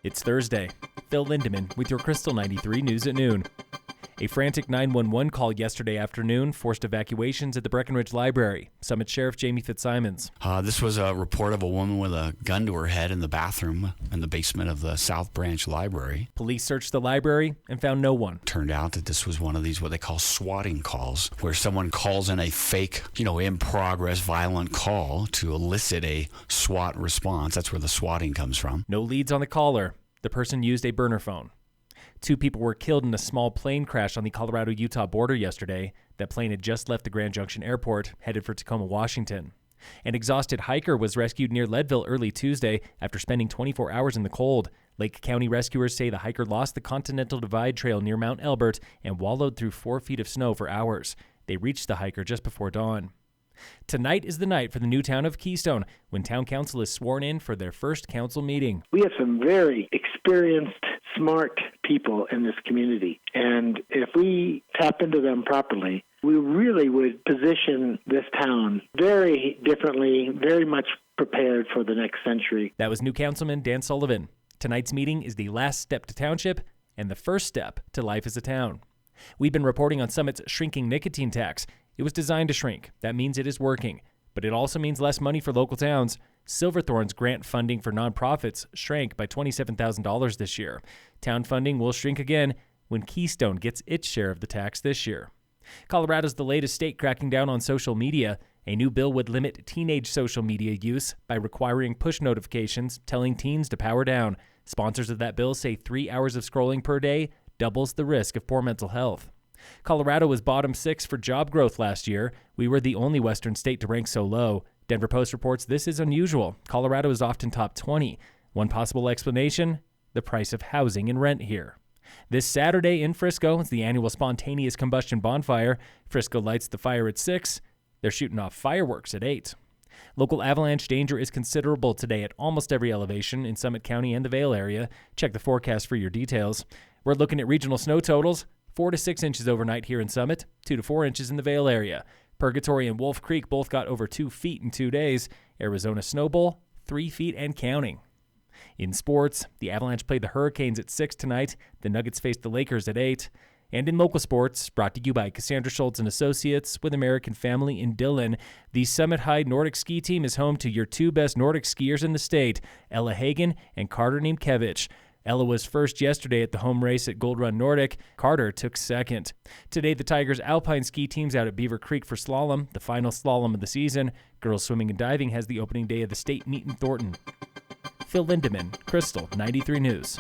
It's Thursday. Phil Lindemann with your Krystal 93 News at noon. A frantic 911 call yesterday afternoon forced evacuations at the Breckenridge Library. Summit Sheriff Jamie Fitzsimons. This was a report of a woman with a gun to her head in the bathroom in the basement of the South Branch Library. Police searched the library and found no one. Turned out that this was one of these what they call swatting calls, where someone calls in a fake, in progress violent call to elicit a SWAT response. That's where the swatting comes from. No leads on the caller. The person used a burner phone. 2 people were killed in a small plane crash on the Colorado-Utah border yesterday. That plane had just left the Grand Junction airport, headed for Tacoma, Washington. An exhausted hiker was rescued near Leadville early Tuesday after spending 24 hours in the cold. Lake County rescuers say the hiker lost the Continental Divide Trail near Mount Elbert and wallowed through 4 feet of snow for hours. They reached the hiker just before dawn. Tonight is the night for the new town of Keystone, when town council is sworn in for their first council meeting. We have some very experienced, smart people in this community, and if we tap into them properly, we really would position this town very differently, very much prepared for the next century. That was new councilman Dan Sullivan. Tonight's meeting is the last step to township and the first step to life as a town. We've been reporting on Summit's shrinking nicotine tax. It was designed to shrink. That means it is working. But it also means less money for local towns. Silverthorne's grant funding for nonprofits shrank by $27,000 this year. Town funding will shrink again when Keystone gets its share of the tax this year. Colorado's the latest state cracking down on social media. A new bill would limit teenage social media use by requiring push notifications telling teens to power down. Sponsors of that bill say 3 hours of scrolling per day doubles the risk of poor mental health. Colorado was bottom 6 for job growth last year. We were the only western state to rank so low. Denver Post reports this is unusual. Colorado is often top 20. One possible explanation, the price of housing and rent here. This Saturday in Frisco is the annual spontaneous combustion bonfire. Frisco lights the fire at 6. They're shooting off fireworks at 8. Local avalanche danger is considerable today at almost every elevation in Summit County and the Vail area. Check the forecast for your details. We're looking at regional snow totals. 4 to 6 inches overnight here in Summit, 2 to 4 inches in the Vail area. Purgatory and Wolf Creek both got over 2 feet in 2 days. Arizona Snow Bowl, 3 feet and counting. In sports, the Avalanche played the Hurricanes at 6 tonight. The Nuggets faced the Lakers at 8. And in local sports, brought to you by Cassandra Schultz and Associates with American Family in Dillon, the Summit High Nordic ski team is home to your 2 best Nordic skiers in the state, Ella Hagen and Carter Niemkiewicz. Ella was first yesterday at the home race at Gold Run Nordic. Carter took second. Today, the Tigers alpine ski team's out at Beaver Creek for slalom, the final slalom of the season. Girls swimming and diving has the opening day of the state meet in Thornton. Phil Lindemann, Krystal 93 News.